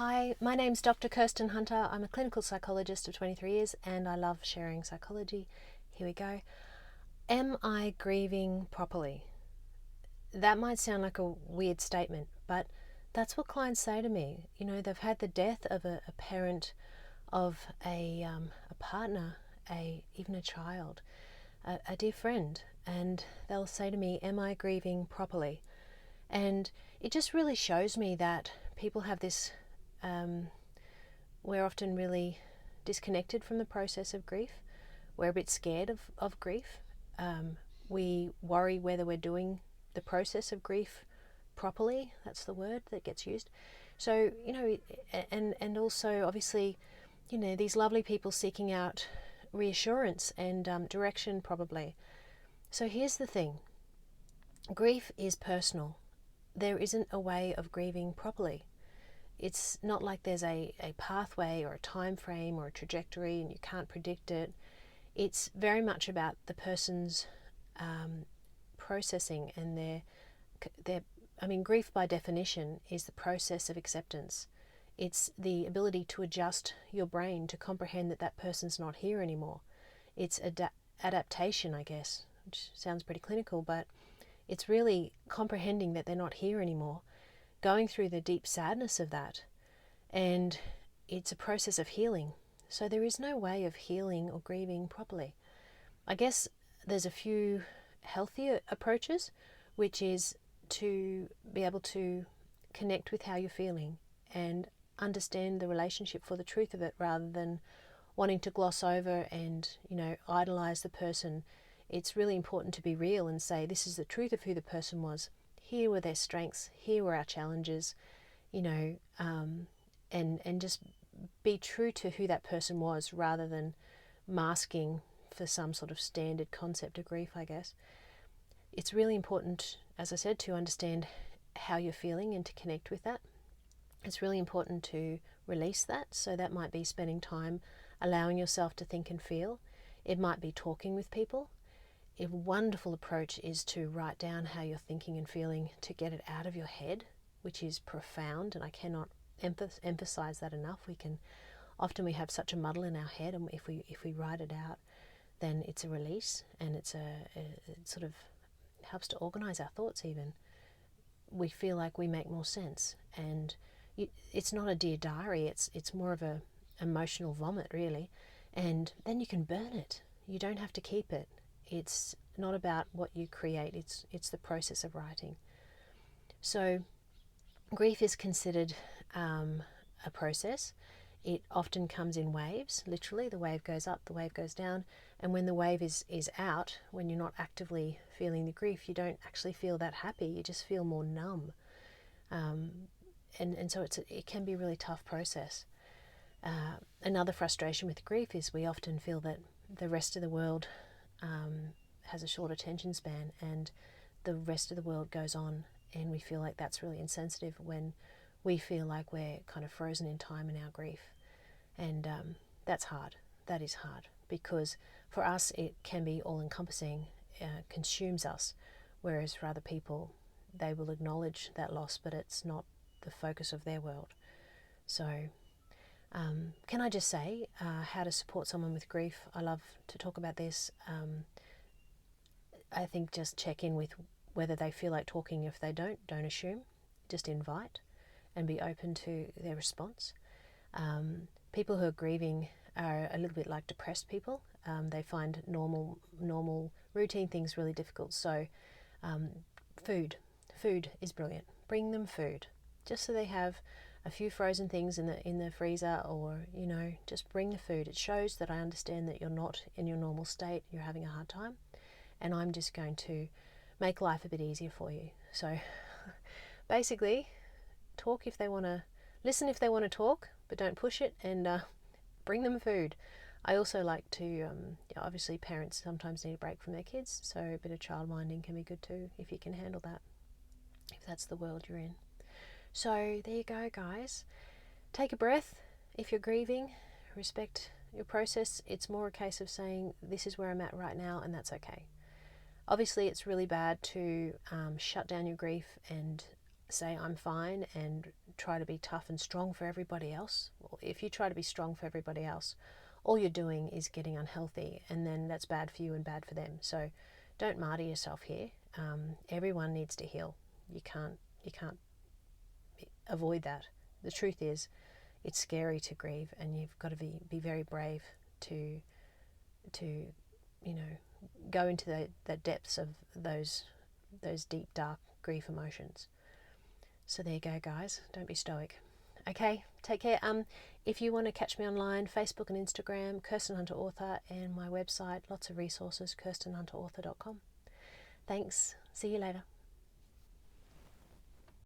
Hi, my name's Dr. Kirsten Hunter. I'm a clinical psychologist of 23 years and I love sharing psychology. Here we go. Am I grieving properly? That might sound like a weird statement, but that's what clients say to me. You know, they've had the death of a parent, of a partner, even a child, a dear friend, and they'll say to me, am I grieving properly? And it just really shows me that people have this we're often really disconnected from the process of grief. We're a bit scared of grief. We worry whether we're doing the process of grief properly. That's the word that gets used. So, you know, and also obviously, you know, these lovely people seeking out reassurance and direction probably. So here's the thing. Grief is personal. There isn't a way of grieving properly. It's not like there's a pathway or a time frame or a trajectory and you can't predict it. It's very much about the person's processing and grief by definition is the process of acceptance. It's the ability to adjust your brain to comprehend that that person's not here anymore. It's adaptation, I guess, which sounds pretty clinical, but it's really comprehending that they're not here anymore, going through the deep sadness of that, and it's a process of healing. So there is no way of healing or grieving properly. I guess there's a few healthier approaches, which is to be able to connect with how you're feeling and understand the relationship for the truth of it, rather than wanting to gloss over and, you know, idolize the person. It's really important to be real and say, this is the truth of who the person was. Here were their strengths, here were our challenges, you know, and just be true to who that person was, rather than masking for some sort of standard concept of grief, I guess. It's really important, as I said, to understand how you're feeling and to connect with that. It's really important to release that. So that might be spending time allowing yourself to think and feel. It might be talking with people. A wonderful approach is to write down how you're thinking and feeling, to get it out of your head, which is profound, and I cannot emphasize that enough. Often we have such a muddle in our head, and if we write it out, then it's a release, and it sort of helps to organize our thoughts. Even we feel like we make more sense, and it's not a Dear Diary. It's more of a emotional vomit, really, and then you can burn it. You don't have to keep it. It's not about what you create. It's the process of writing. So grief is considered a process. It often comes in waves, literally. The wave goes up, the wave goes down, and when the wave is out, when you're not actively feeling the grief, you don't actually feel that happy. You just feel more numb. And so it can be a really tough process. Another frustration with grief is we often feel that the rest of the world has a short attention span, and the rest of the world goes on, and we feel like that's really insensitive when we feel like we're kind of frozen in time in our grief. And that's hard. That is hard, because for us it can be all-encompassing, consumes us, whereas for other people, they will acknowledge that loss, but it's not the focus of their world. So can I just say how to support someone with grief? I love to talk about this. I think just check in with whether they feel like talking. If they don't assume. Just invite and be open to their response. People who are grieving are a little bit like depressed people. They find normal routine things really difficult. So food is brilliant. Bring them food, just so they have a few frozen things in the freezer, or, you know, just bring the food. It shows that I understand that you're not in your normal state, you're having a hard time, and I'm just going to make life a bit easier for you. So basically, talk if they want to, listen if they want to talk, but don't push it, and bring them food. I also like to, obviously parents sometimes need a break from their kids, so a bit of child minding can be good too, if you can handle that, if that's the world you're in. So there you go, guys. Take a breath. If you're grieving, respect your process. It's more a case of saying, this is where I'm at right now, and that's okay. Obviously, it's really bad to shut down your grief and say I'm fine and try to be tough and strong for everybody else. Well, if you try to be strong for everybody else, all you're doing is getting unhealthy, and then that's bad for you and bad for them. So don't martyr yourself here. Everyone needs to heal. You can't avoid that. The truth is, it's scary to grieve, and you've got to be very brave to go into the depths of those deep, dark grief emotions. So there you go, guys. Don't be stoic. Okay, take care. If you want to catch me online, Facebook and Instagram, Kirsten Hunter Author, and my website, lots of resources, kirstenhunterauthor.com. Thanks. See you later.